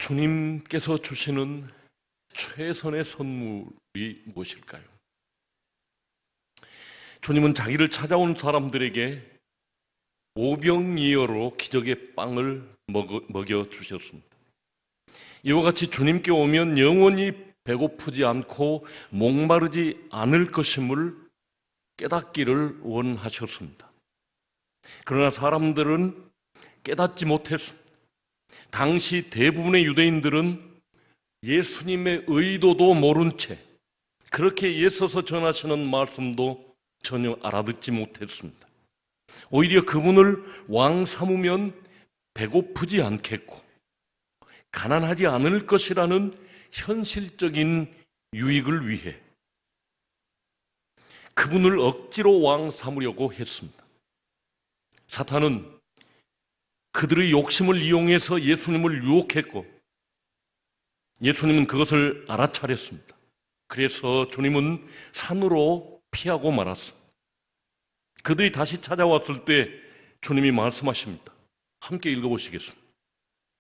주님께서 주시는 최선의 선물이 무엇일까요? 주님은 자기를 찾아온 사람들에게 오병이어로 기적의 빵을 먹여주셨습니다. 이와 같이 주님께 오면 영원히 배고프지 않고 목마르지 않을 것임을 깨닫기를 원하셨습니다. 그러나 사람들은 깨닫지 못했습니다. 당시 대부분의 유대인들은 예수님의 의도도 모른 채 그렇게 애써서 전하시는 말씀도 전혀 알아듣지 못했습니다. 오히려 그분을 왕 삼으면 배고프지 않겠고 가난하지 않을 것이라는 현실적인 유익을 위해 그분을 억지로 왕 삼으려고 했습니다. 사탄은 그들의 욕심을 이용해서 예수님을 유혹했고 예수님은 그것을 알아차렸습니다. 그래서 주님은 산으로 피하고 말았습니다. 그들이 다시 찾아왔을 때 주님이 말씀하십니다. 함께 읽어보시겠습니다.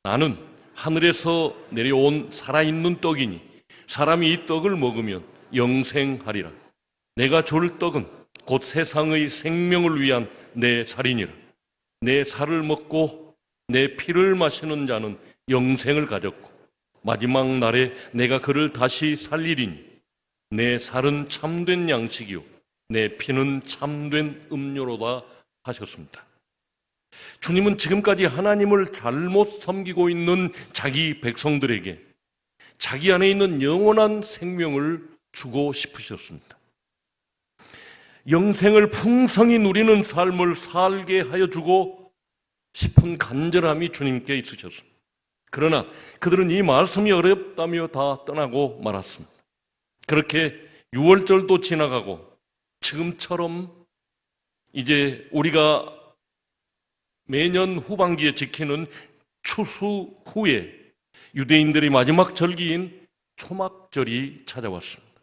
나는 하늘에서 내려온 살아있는 떡이니 사람이 이 떡을 먹으면 영생하리라. 내가 줄 떡은 곧 세상의 생명을 위한 내 살이니라. 내 살을 먹고 내 피를 마시는 자는 영생을 가졌고 마지막 날에 내가 그를 다시 살리리니 내 살은 참된 양식이요 내 피는 참된 음료로다 하셨습니다. 주님은 지금까지 하나님을 잘못 섬기고 있는 자기 백성들에게 자기 안에 있는 영원한 생명을 주고 싶으셨습니다. 영생을 풍성히 누리는 삶을 살게 하여 주고 싶은 간절함이 주님께 있으셨습니다. 그러나 그들은 이 말씀이 어렵다며 다 떠나고 말았습니다. 그렇게 6월절도 지나가고 지금처럼 이제 우리가 매년 후반기에 지키는 추수 후에 유대인들의 마지막 절기인 초막절이 찾아왔습니다.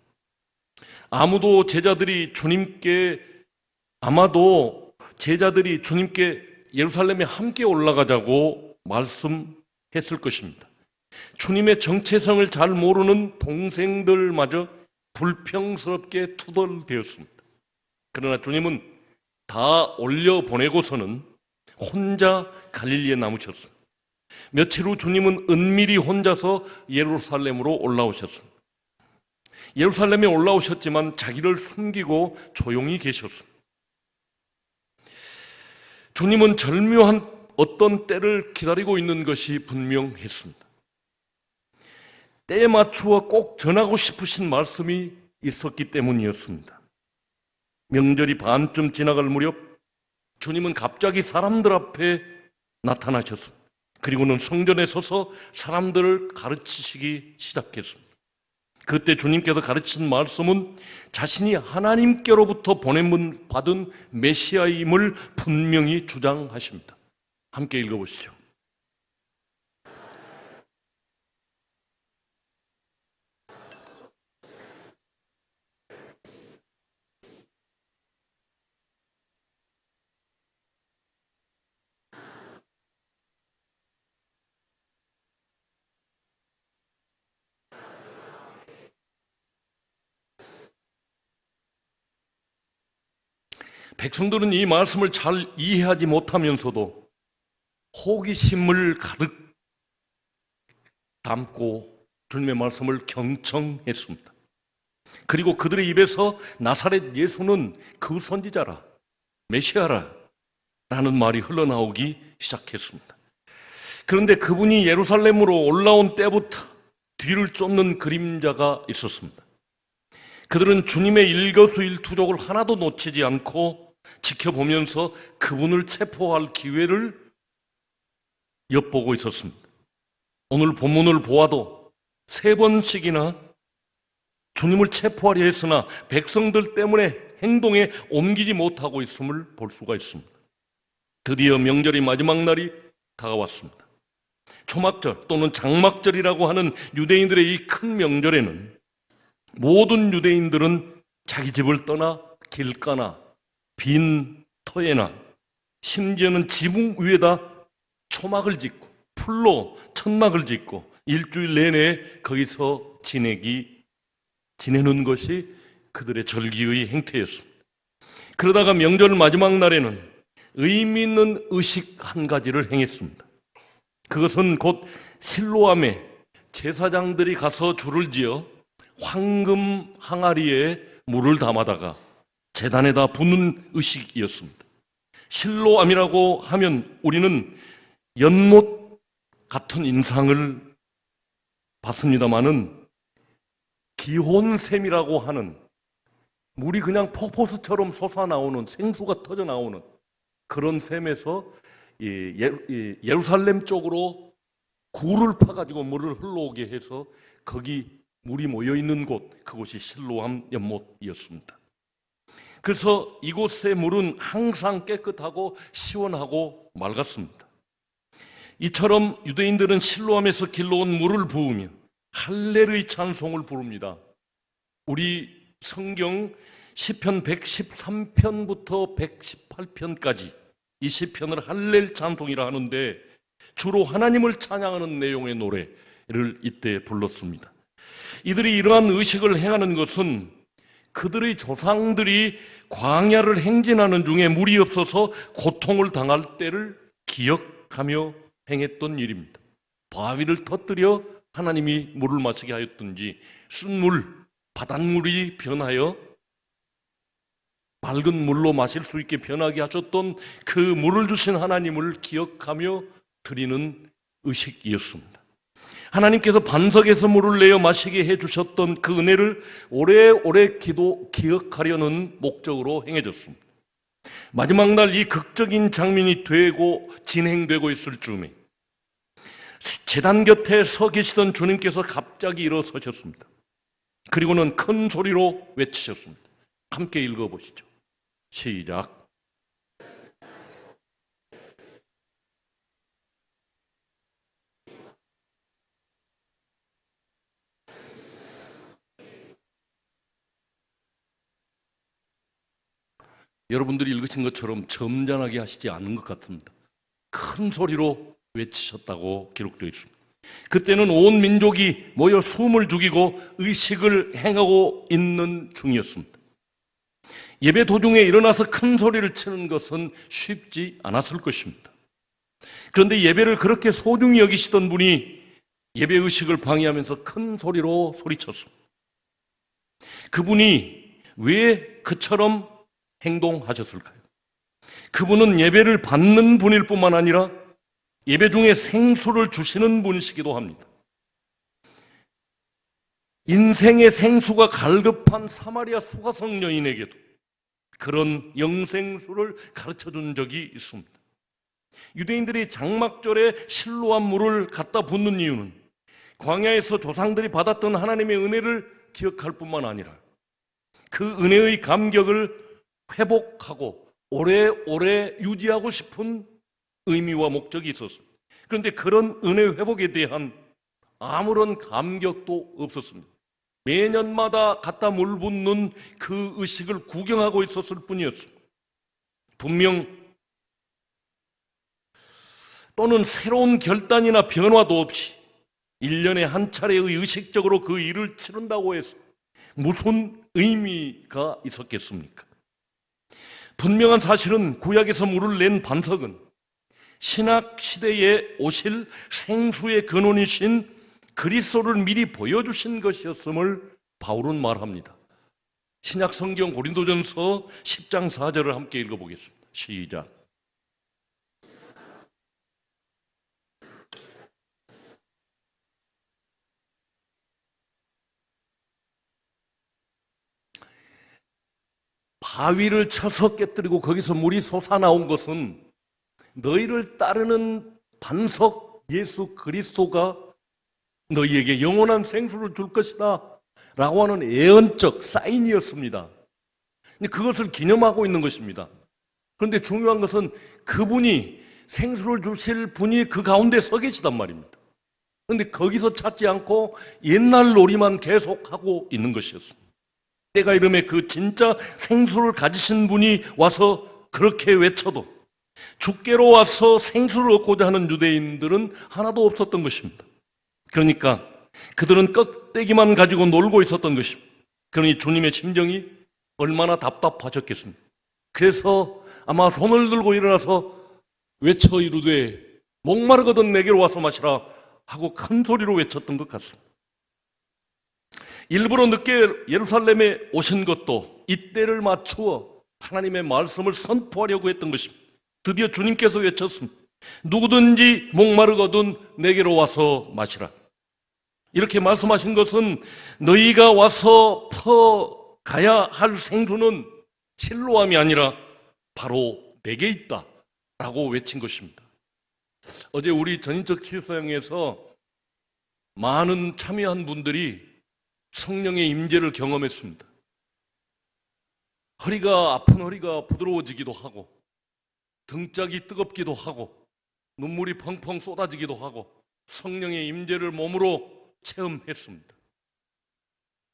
아마도 제자들이 주님께 예루살렘에 함께 올라가자고 말씀했을 것입니다. 주님의 정체성을 잘 모르는 동생들마저 불평스럽게 투덜대었습니다. 그러나 주님은 다 올려보내고서는 혼자 갈릴리에 남으셨습니다. 며칠 후 주님은 은밀히 혼자서 예루살렘으로 올라오셨습니다. 예루살렘에 올라오셨지만 자기를 숨기고 조용히 계셨습니다. 주님은 절묘한 어떤 때를 기다리고 있는 것이 분명했습니다. 때에 맞추어 꼭 전하고 싶으신 말씀이 있었기 때문이었습니다. 명절이 반쯤 지나갈 무렵 주님은 갑자기 사람들 앞에 나타나셨습니다. 그리고는 성전에 서서 사람들을 가르치시기 시작했습니다. 그때 주님께서 가르친 말씀은 자신이 하나님께로부터 보냄을 받은 메시아임을 분명히 주장하십니다. 함께 읽어보시죠. 백성들은 이 말씀을 잘 이해하지 못하면서도 호기심을 가득 담고 주님의 말씀을 경청했습니다. 그리고 그들의 입에서 나사렛 예수는 그 선지자라, 메시아라 라는 말이 흘러나오기 시작했습니다. 그런데 그분이 예루살렘으로 올라온 때부터 뒤를 쫓는 그림자가 있었습니다. 그들은 주님의 일거수일투족을 하나도 놓치지 않고 지켜보면서 그분을 체포할 기회를 엿보고 있었습니다. 오늘 본문을 보아도 3번씩이나 주님을 체포하려 했으나 백성들 때문에 행동에 옮기지 못하고 있음을 볼 수가 있습니다. 드디어 명절이 마지막 날이 다가왔습니다. 초막절 또는 장막절이라고 하는 유대인들의 이 큰 명절에는 모든 유대인들은 자기 집을 떠나 길가나 빈 터에나 심지어는 지붕 위에다 초막을 짓고 풀로 천막을 짓고 일주일 내내 거기서 지내는 것이 그들의 절기의 행태였습니다. 그러다가 명절 마지막 날에는 의미 있는 의식 한 가지를 행했습니다. 그것은 곧 실로암에 제사장들이 가서 줄을 지어 황금 항아리에 물을 담아다가 제단에다 붓는 의식이었습니다. 실로암이라고 하면 우리는 연못 같은 인상을 받습니다마는 기혼샘이라고 하는 물이 그냥 폭포수처럼 솟아나오는, 생수가 터져나오는 그런 샘에서 예루살렘 쪽으로 굴을 파가지고 물을 흘러오게 해서 거기 물이 모여있는 곳, 그곳이 실로암 연못이었습니다. 그래서 이곳의 물은 항상 깨끗하고 시원하고 맑았습니다. 이처럼 유대인들은 실로암에서 길러온 물을 부으며 할렐의 찬송을 부릅니다. 우리 성경 시편 113편부터 118편까지 이 시편을 할렐 찬송이라 하는데 주로 하나님을 찬양하는 내용의 노래를 이때 불렀습니다. 이들이 이러한 의식을 행하는 것은 그들의 조상들이 광야를 행진하는 중에 물이 없어서 고통을 당할 때를 기억하며 행했던 일입니다. 바위를 터뜨려 하나님이 물을 마시게 하였든지 쓴물, 바닷물이 변하여 맑은 물로 마실 수 있게 변하게 하셨던 그 물을 주신 하나님을 기억하며 드리는 의식이었습니다. 하나님께서 반석에서 물을 내어 마시게 해주셨던 그 은혜를 오래오래 기억하려는 목적으로 행해졌습니다. 마지막 날 이 극적인 장면이 진행되고 있을 즈음에 제단 곁에 서 계시던 주님께서 갑자기 일어서셨습니다. 그리고는 큰 소리로 외치셨습니다. 함께 읽어보시죠. 시작. 여러분들이 읽으신 것처럼 점잖하게 하시지 않은 것 같습니다. 큰 소리로 외치셨다고 기록되어 있습니다. 그때는 온 민족이 모여 숨을 죽이고 의식을 행하고 있는 중이었습니다. 예배 도중에 일어나서 큰 소리를 치는 것은 쉽지 않았을 것입니다. 그런데 예배를 그렇게 소중히 여기시던 분이 예배 의식을 방해하면서 큰 소리로 소리쳤습니다. 그분이 왜 그처럼 행동하셨을까요? 그분은 예배를 받는 분일 뿐만 아니라 예배 중에 생수를 주시는 분이시기도 합니다. 인생의 생수가 갈급한 사마리아 수가성 여인에게도 그런 영생수를 가르쳐준 적이 있습니다. 유대인들이 장막절에 실로암 물을 갖다 붓는 이유는 광야에서 조상들이 받았던 하나님의 은혜를 기억할 뿐만 아니라 그 은혜의 감격을 회복하고 오래오래 유지하고 싶은 의미와 목적이 있었습니다. 그런데 그런 은혜 회복에 대한 아무런 감격도 없었습니다. 매년마다 갖다 물 붓는 그 의식을 구경하고 있었을 뿐이었습니다. 분명 또는 새로운 결단이나 변화도 없이 1년에 한 차례의 의식적으로 그 일을 치른다고 해서 무슨 의미가 있었겠습니까? 분명한 사실은 구약에서 물을 낸 반석은 신약 시대에 오실 생수의 근원이신 그리스도를 미리 보여주신 것이었음을 바울은 말합니다. 신약 성경 고린도전서 10장 4절을 함께 읽어보겠습니다. 시작. 바위를 쳐서 깨뜨리고 거기서 물이 솟아나온 것은 너희를 따르는 반석 예수 그리스도가 너희에게 영원한 생수를 줄 것이다 라고 하는 예언적 사인이었습니다. 그것을 기념하고 있는 것입니다. 그런데 중요한 것은 그분이 생수를 주실 분이 그 가운데 서 계시단 말입니다. 그런데 거기서 찾지 않고 옛날 놀이만 계속하고 있는 것이었습니다. 때가 이름에 그 진짜 생수를 가지신 분이 와서 그렇게 외쳐도 주께로 와서 생수를 얻고자 하는 유대인들은 하나도 없었던 것입니다. 그러니까 그들은 껍데기만 가지고 놀고 있었던 것입니다. 그러니 주님의 심정이 얼마나 답답하셨겠습니까? 그래서 아마 손을 들고 일어나서 외쳐 이르되 목마르거든 내게로 와서 마시라 하고 큰 소리로 외쳤던 것 같습니다. 일부러 늦게 예루살렘에 오신 것도 이때를 맞추어 하나님의 말씀을 선포하려고 했던 것입니다. 드디어 주님께서 외쳤습니다. 누구든지 목마르거든 내게로 와서 마시라. 이렇게 말씀하신 것은 너희가 와서 퍼가야 할 생수는 실로암이 아니라 바로 내게 있다 라고 외친 것입니다. 어제 우리 전인적 치유사역에서 많은 참여한 분들이 성령의 임재를 경험했습니다. 아픈 허리가 부드러워지기도 하고 등짝이 뜨겁기도 하고 눈물이 펑펑 쏟아지기도 하고 성령의 임재를 몸으로 체험했습니다.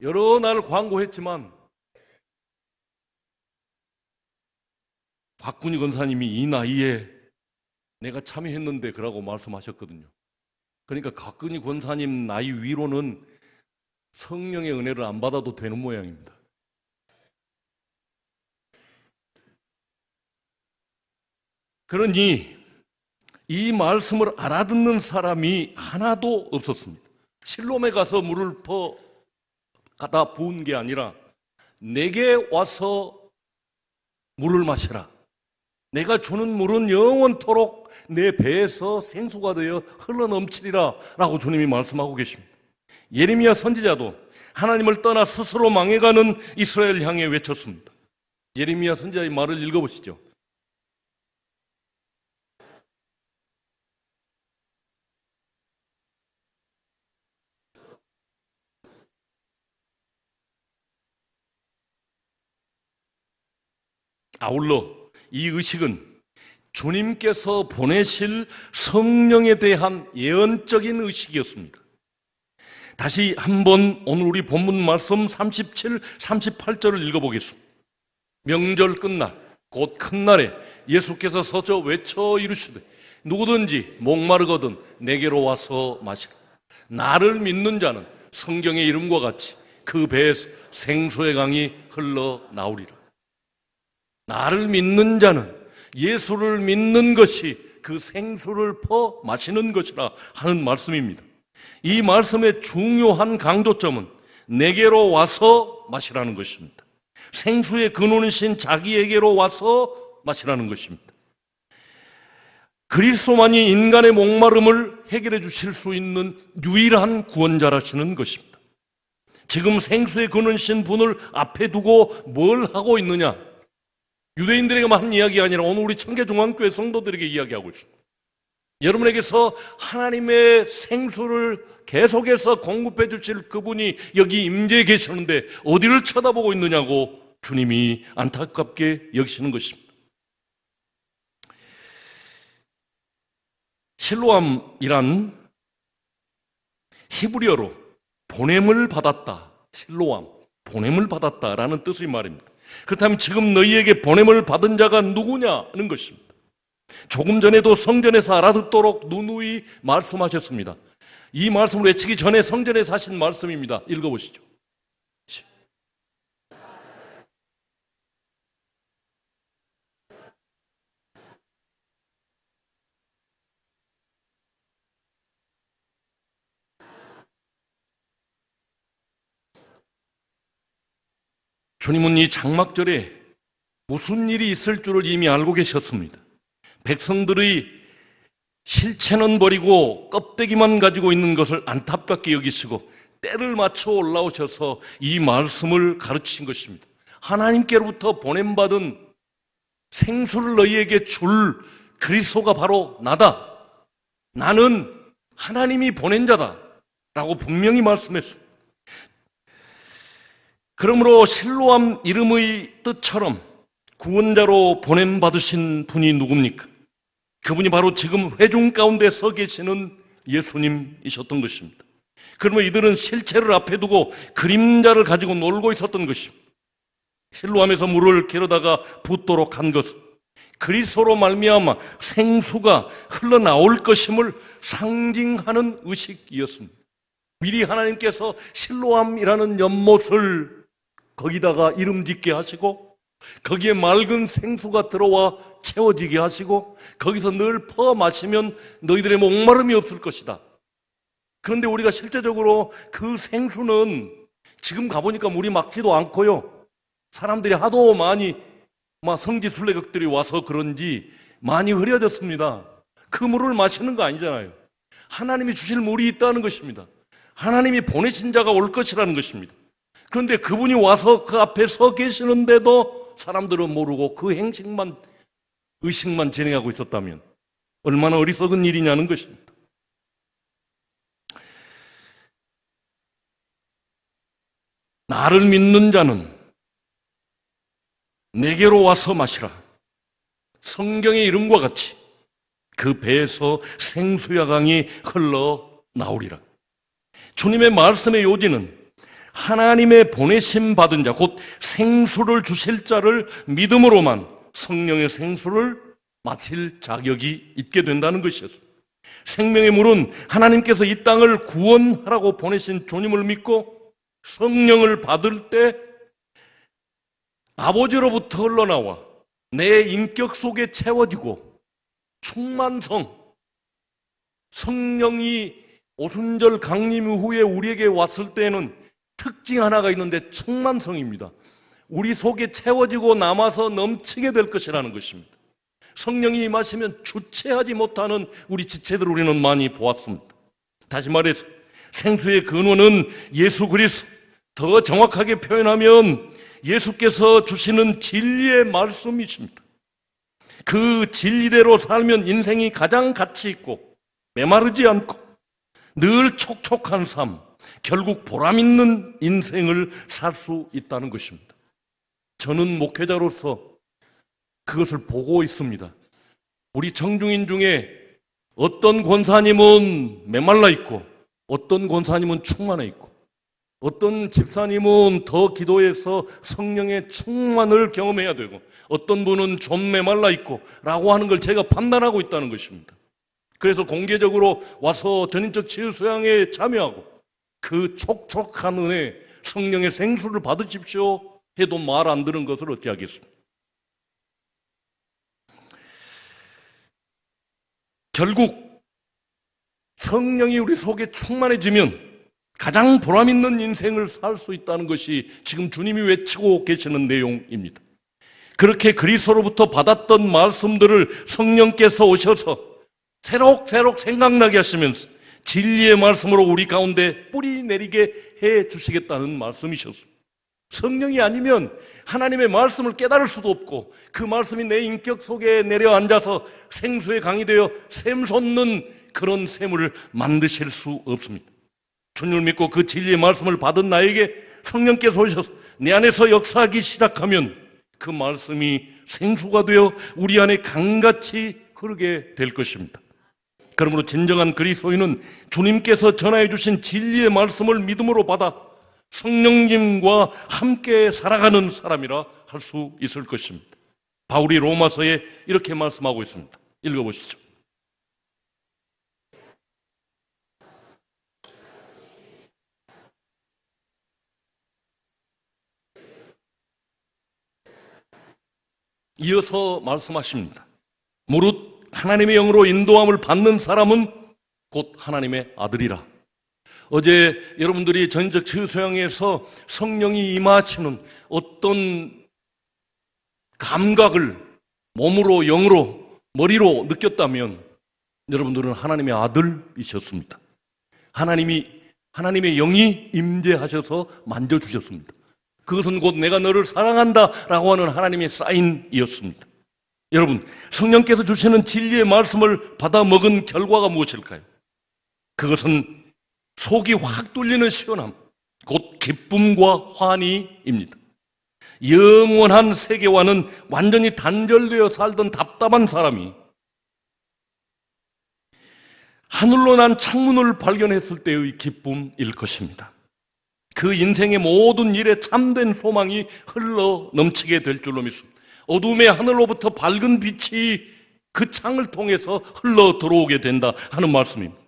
여러 날 광고했지만 박군희 권사님이 이 나이에 내가 참여했는데 그러고 말씀하셨거든요. 그러니까 박군희 권사님 나이 위로는 성령의 은혜를 안 받아도 되는 모양입니다. 그러니 이 말씀을 알아듣는 사람이 하나도 없었습니다. 실로암에 가서 물을 가다 부은 게 아니라 내게 와서 물을 마시라. 내가 주는 물은 영원토록 내 배에서 생수가 되어 흘러넘치리라 라고 주님이 말씀하고 계십니다. 예레미야 선지자도 하나님을 떠나 스스로 망해가는 이스라엘 향해 외쳤습니다. 예레미야 선지자의 말을 읽어보시죠. 아울러 이 의식은 주님께서 보내실 성령에 대한 예언적인 의식이었습니다. 다시 한번 오늘 우리 본문 말씀 37, 38절을 읽어보겠습니다. 명절 끝날 곧 큰 날에 예수께서 서서 외쳐 이르시되 누구든지 목마르거든 내게로 와서 마시라. 나를 믿는 자는 성경의 이름과 같이 그 배에서 생수의 강이 흘러나오리라. 나를 믿는 자는 예수를 믿는 것이 그 생수를 퍼 마시는 것이라 하는 말씀입니다. 이 말씀의 중요한 강조점은 내게로 와서 마시라는 것입니다. 생수의 근원이신 자기에게로 와서 마시라는 것입니다. 그리스도만이 인간의 목마름을 해결해 주실 수 있는 유일한 구원자라시는 것입니다. 지금 생수의 근원이신 분을 앞에 두고 뭘 하고 있느냐? 유대인들에게만 한 이야기가 아니라 오늘 우리 청계중앙교회 성도들에게 이야기하고 있습니다. 여러분에게서 하나님의 생수를 계속해서 공급해 주실 그분이 여기 임재해 계시는데 어디를 쳐다보고 있느냐고 주님이 안타깝게 여기시는 것입니다. 실로암이란 히브리어로 보냄을 받았다. 실로암, 보냄을 받았다라는 뜻의 말입니다. 그렇다면 지금 너희에게 보냄을 받은 자가 누구냐는 것입니다. 조금 전에도 성전에서 알아듣도록 누누이 말씀하셨습니다. 이 말씀을 외치기 전에 성전에서 하신 말씀입니다. 읽어보시죠. 주님은 이 장막절에 무슨 일이 있을 줄을 이미 알고 계셨습니다. 백성들의 실체는 버리고 껍데기만 가지고 있는 것을 안타깝게 여기시고 때를 맞춰 올라오셔서 이 말씀을 가르치신 것입니다. 하나님께로부터 보냄받은 생수를 너희에게 줄 그리스도가 바로 나다. 나는 하나님이 보낸 자다 라고 분명히 말씀했습니다. 그러므로 실로암 이름의 뜻처럼 구원자로 보냄받으신 분이 누굽니까? 그분이 바로 지금 회중 가운데 서 계시는 예수님이셨던 것입니다. 그러면 이들은 실체를 앞에 두고 그림자를 가지고 놀고 있었던 것입니다. 실로암에서 물을 길어다가 붓도록 한 것은 그리스도로 말미암아 생수가 흘러나올 것임을 상징하는 의식이었습니다. 미리 하나님께서 실로암이라는 연못을 거기다가 이름 짓게 하시고 거기에 맑은 생수가 들어와 채워지게 하시고 거기서 늘 퍼 마시면 너희들의 목마름이 없을 것이다. 그런데 우리가 실제적으로 그 생수는 지금 가보니까 물이 맑지도 않고요. 사람들이 하도 많이 성지순례객들이 와서 그런지 많이 흐려졌습니다. 그 물을 마시는 거 아니잖아요. 하나님이 주실 물이 있다는 것입니다. 하나님이 보내신 자가 올 것이라는 것입니다. 그런데 그분이 와서 그 앞에 서 계시는데도 사람들은 모르고 그 의식만 진행하고 있었다면 얼마나 어리석은 일이냐는 것입니다. 나를 믿는 자는 내게로 와서 마시라. 성경의 이름과 같이 그 배에서 생수와 강이 흘러나오리라. 주님의 말씀의 요지는 하나님의 보내심 받은 자, 곧 생수를 주실 자를 믿음으로만 성령의 생수를 마실 자격이 있게 된다는 것이었습니다. 생명의 물은 하나님께서 이 땅을 구원하라고 보내신 주님을 믿고 성령을 받을 때 아버지로부터 흘러나와 내 인격 속에 채워지고 충만성, 성령이 오순절 강림 후에 우리에게 왔을 때에는 특징 하나가 있는데 충만성입니다. 우리 속에 채워지고 남아서 넘치게 될 것이라는 것입니다. 성령이 임하시면 주체하지 못하는 우리 지체들을 우리는 많이 보았습니다. 다시 말해서 생수의 근원은 예수 그리스도, 더 정확하게 표현하면 예수께서 주시는 진리의 말씀이십니다. 그 진리대로 살면 인생이 가장 가치 있고 메마르지 않고 늘 촉촉한 삶, 결국 보람 있는 인생을 살 수 있다는 것입니다. 저는 목회자로서 그것을 보고 있습니다. 우리 청중인 중에 어떤 권사님은 메말라 있고 어떤 권사님은 충만해 있고 어떤 집사님은 더 기도해서 성령의 충만을 경험해야 되고 어떤 분은 좀 메말라 있고 라고 하는 걸 제가 판단하고 있다는 것입니다. 그래서 공개적으로 와서 전인적 치유 수양에 참여하고 그 촉촉한 은혜, 성령의 생수를 받으십시오 해도 말 안 들은 것을 어찌하겠습니까? 결국 성령이 우리 속에 충만해지면 가장 보람 있는 인생을 살 수 있다는 것이 지금 주님이 외치고 계시는 내용입니다. 그렇게 그리스도로부터 받았던 말씀들을 성령께서 오셔서 새록새록 생각나게 하시면서 진리의 말씀으로 우리 가운데 뿌리 내리게 해 주시겠다는 말씀이셨습니다. 성령이 아니면 하나님의 말씀을 깨달을 수도 없고 그 말씀이 내 인격 속에 내려앉아서 생수의 강이 되어 샘솟는 그런 샘을 만드실 수 없습니다. 주님을 믿고 그 진리의 말씀을 받은 나에게 성령께서 오셔서 내 안에서 역사하기 시작하면 그 말씀이 생수가 되어 우리 안에 강같이 흐르게 될 것입니다. 그러므로 진정한 그리스도인은 주님께서 전하여 주신 진리의 말씀을 믿음으로 받아 성령님과 함께 살아가는 사람이라 할 수 있을 것입니다. 바울이 로마서에 이렇게 말씀하고 있습니다. 읽어보시죠. 이어서 말씀하십니다. 무릇 하나님의 영으로 인도함을 받는 사람은 곧 하나님의 아들이라. 어제 여러분들이 전적 치유소양에서 성령이 임하시는 어떤 감각을 몸으로 영으로 머리로 느꼈다면 여러분들은 하나님의 아들이셨습니다. 하나님의 영이 임재하셔서 만져주셨습니다. 그것은 곧 내가 너를 사랑한다 라고 하는 하나님의 사인이었습니다. 여러분, 성령께서 주시는 진리의 말씀을 받아 먹은 결과가 무엇일까요? 그것은 속이 확 뚫리는 시원함, 곧 기쁨과 환희입니다. 영원한 세계와는 완전히 단절되어 살던 답답한 사람이 하늘로 난 창문을 발견했을 때의 기쁨일 것입니다. 그 인생의 모든 일에 참된 소망이 흘러 넘치게 될 줄로 믿습니다. 어둠의 하늘로부터 밝은 빛이 그 창을 통해서 흘러 들어오게 된다 하는 말씀입니다.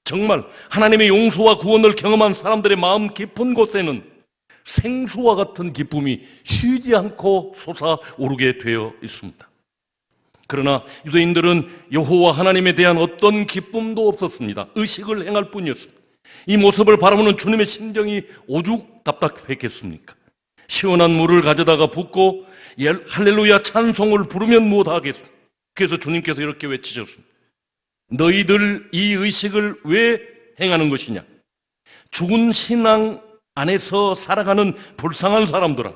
정말 하나님의 용서와 구원을 경험한 사람들의 마음 깊은 곳에는 생수와 같은 기쁨이 쉬지 않고 솟아오르게 되어 있습니다. 그러나 유대인들은 여호와 하나님에 대한 어떤 기쁨도 없었습니다. 의식을 행할 뿐이었습니다. 이 모습을 바라보는 주님의 심정이 오죽 답답했겠습니까? 시원한 물을 가져다가 붓고 할렐루야 찬송을 부르면 못하겠습니까? 그래서 주님께서 이렇게 외치셨습니다. 너희들 이 의식을 왜 행하는 것이냐? 죽은 신앙 안에서 살아가는 불쌍한 사람들아,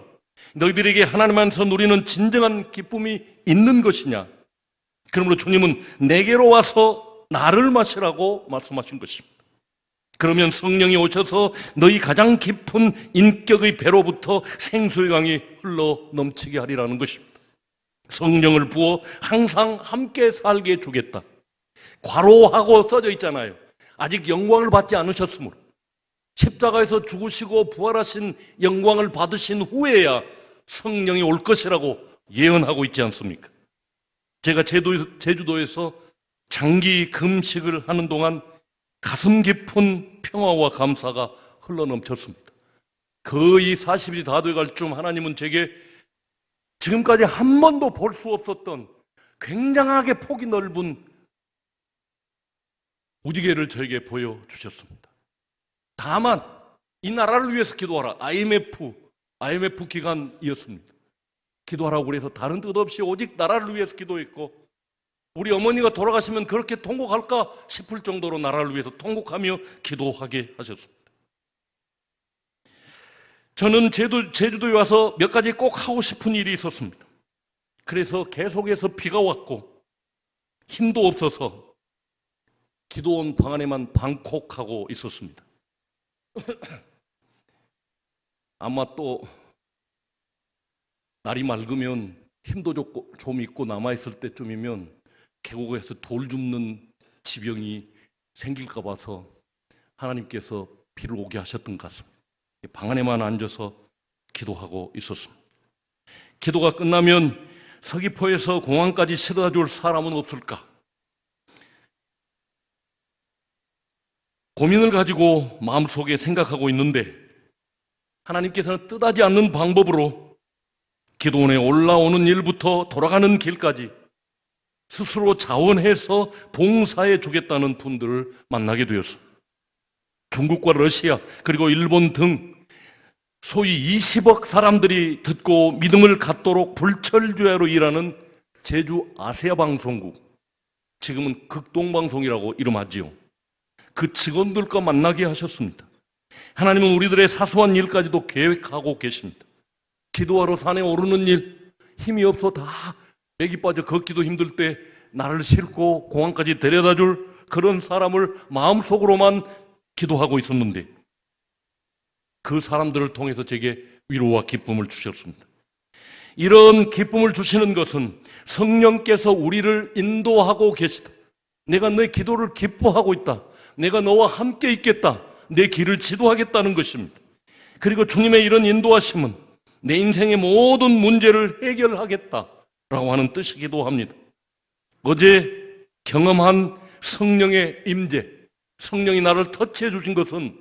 너희들에게 하나님 안에서 누리는 진정한 기쁨이 있는 것이냐? 그러므로 주님은 내게로 와서 나를 마시라고 말씀하신 것입니다. 그러면 성령이 오셔서 너희 가장 깊은 인격의 배로부터 생수의 강이 흘러 넘치게 하리라는 것입니다. 성령을 부어 항상 함께 살게 해주겠다. 괄호하고 써져 있잖아요. 아직 영광을 받지 않으셨으므로 십자가에서 죽으시고 부활하신 영광을 받으신 후에야 성령이 올 것이라고 예언하고 있지 않습니까? 제가 제주도에서 장기 금식을 하는 동안 가슴 깊은 평화와 감사가 흘러넘쳤습니다. 거의 40일이 다 돼갈 쯤 하나님은 제게 지금까지 한 번도 볼 수 없었던 굉장하게 폭이 넓은 우디계를 저에게 보여주셨습니다. 다만 이 나라를 위해서 기도하라. IMF 기간이었습니다. 기도하라고 그래서 다른 뜻 없이 오직 나라를 위해서 기도했고, 우리 어머니가 돌아가시면 그렇게 통곡할까 싶을 정도로 나라를 위해서 통곡하며 기도하게 하셨습니다. 저는 제주도에 와서 몇 가지 꼭 하고 싶은 일이 있었습니다. 그래서 계속해서 비가 왔고 힘도 없어서 기도원 방 안에만 방콕하고 있었습니다. 아마 또 날이 맑으면 힘도 좀 있고 남아있을 때쯤이면 계곡에서 돌 줍는 지병이 생길까 봐서 하나님께서 비를 오게 하셨던 것 같습니다. 방 안에만 앉아서 기도하고 있었습니다. 기도가 끝나면 서귀포에서 공항까지 실어다 줄 사람은 없을까? 고민을 가지고 마음속에 생각하고 있는데 하나님께서는 뜻하지 않는 방법으로 기도원에 올라오는 일부터 돌아가는 길까지 스스로 자원해서 봉사해 주겠다는 분들을 만나게 되었습니다. 중국과 러시아 그리고 일본 등 소위 20억 사람들이 듣고 믿음을 갖도록 불철주야로 일하는 제주 아세아 방송국, 지금은 극동방송이라고 이름하지요. 그 직원들과 만나게 하셨습니다. 하나님은 우리들의 사소한 일까지도 계획하고 계십니다. 기도하러 산에 오르는 일, 힘이 없어 다 맥이 빠져 걷기도 힘들 때 나를 싣고 공항까지 데려다 줄 그런 사람을 마음속으로만 기도하고 있었는데 그 사람들을 통해서 제게 위로와 기쁨을 주셨습니다. 이런 기쁨을 주시는 것은 성령께서 우리를 인도하고 계시다. 내가 내 기도를 기뻐하고 있다. 내가 너와 함께 있겠다. 내 길을 지도하겠다는 것입니다. 그리고 주님의 이런 인도하심은 내 인생의 모든 문제를 해결하겠다라고 하는 뜻이기도 합니다. 어제 경험한 성령의 임재, 성령이 나를 터치해 주신 것은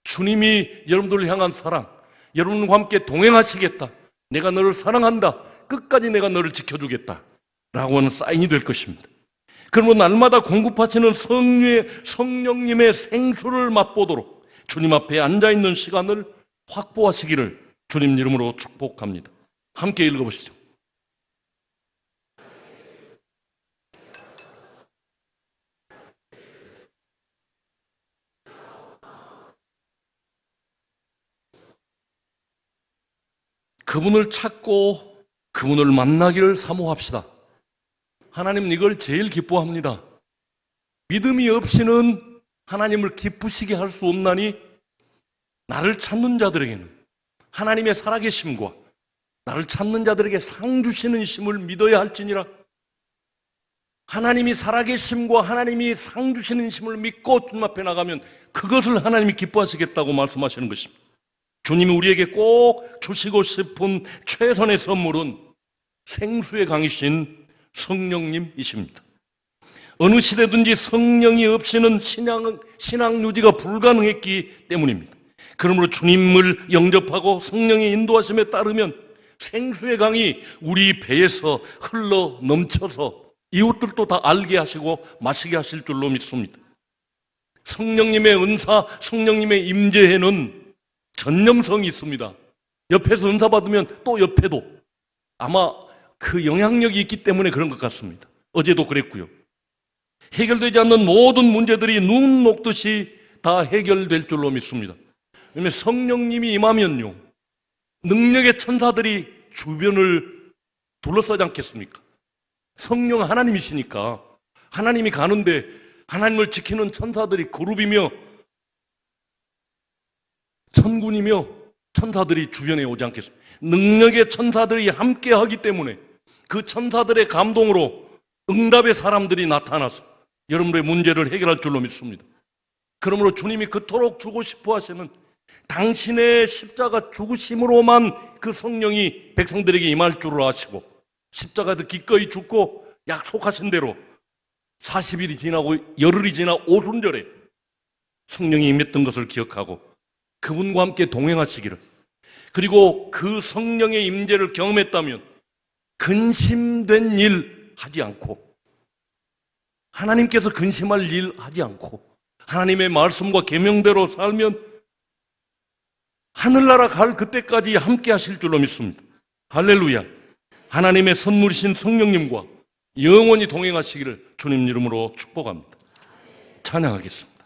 주님이 여러분들을 향한 사랑, 여러분과 함께 동행하시겠다, 내가 너를 사랑한다, 끝까지 내가 너를 지켜주겠다 라고 하는 사인이 될 것입니다. 그러면 날마다 공급하시는 성령님의 생수를 맛보도록 주님 앞에 앉아있는 시간을 확보하시기를 주님 이름으로 축복합니다. 함께 읽어보시죠. 그분을 찾고 그분을 만나기를 사모합시다. 하나님은 이걸 제일 기뻐합니다. 믿음이 없이는 하나님을 기쁘시게 할 수 없나니 나를 찾는 자들에게는 하나님의 살아계심과 나를 찾는 자들에게 상 주시는 심을 믿어야 할지니라. 하나님이 살아계심과 하나님이 상 주시는 심을 믿고 주님 앞에 나가면 그것을 하나님이 기뻐하시겠다고 말씀하시는 것입니다. 주님이 우리에게 꼭 주시고 싶은 최선의 선물은 생수의 강이신 성령님이십니다. 어느 시대든지 성령이 없이는 신앙 유지가 불가능했기 때문입니다. 그러므로 주님을 영접하고 성령의 인도하심에 따르면 생수의 강이 우리 배에서 흘러 넘쳐서 이웃들도 다 알게 하시고 마시게 하실 줄로 믿습니다. 성령님의 은사, 성령님의 임재에는 전념성이 있습니다. 옆에서 은사 받으면 또 옆에도 아마 그 영향력이 있기 때문에 그런 것 같습니다. 어제도 그랬고요. 해결되지 않는 모든 문제들이 눈 녹듯이 다 해결될 줄로 믿습니다. 왜냐하면 성령님이 임하면요, 능력의 천사들이 주변을 둘러싸지 않겠습니까? 성령 하나님이시니까 하나님이 가는데 하나님을 지키는 천사들이 그룹이며 천군이며 천사들이 주변에 오지 않겠습니까? 능력의 천사들이 함께 하기 때문에 그 천사들의 감동으로 응답의 사람들이 나타나서 여러분의 문제를 해결할 줄로 믿습니다. 그러므로 주님이 그토록 주고 싶어 하시는 당신의 십자가 죽으심으로만 그 성령이 백성들에게 임할 줄을 아시고 십자가에서 기꺼이 죽고 약속하신 대로 40일이 지나고 열흘이 지나 오순절에 성령이 임했던 것을 기억하고 그분과 함께 동행하시기를, 그리고 그 성령의 임재를 경험했다면 근심된 일 하지 않고, 하나님께서 근심할 일 하지 않고 하나님의 말씀과 계명대로 살면 하늘나라 갈 그때까지 함께 하실 줄로 믿습니다. 할렐루야. 하나님의 선물이신 성령님과 영원히 동행하시기를 주님 이름으로 축복합니다. 찬양하겠습니다.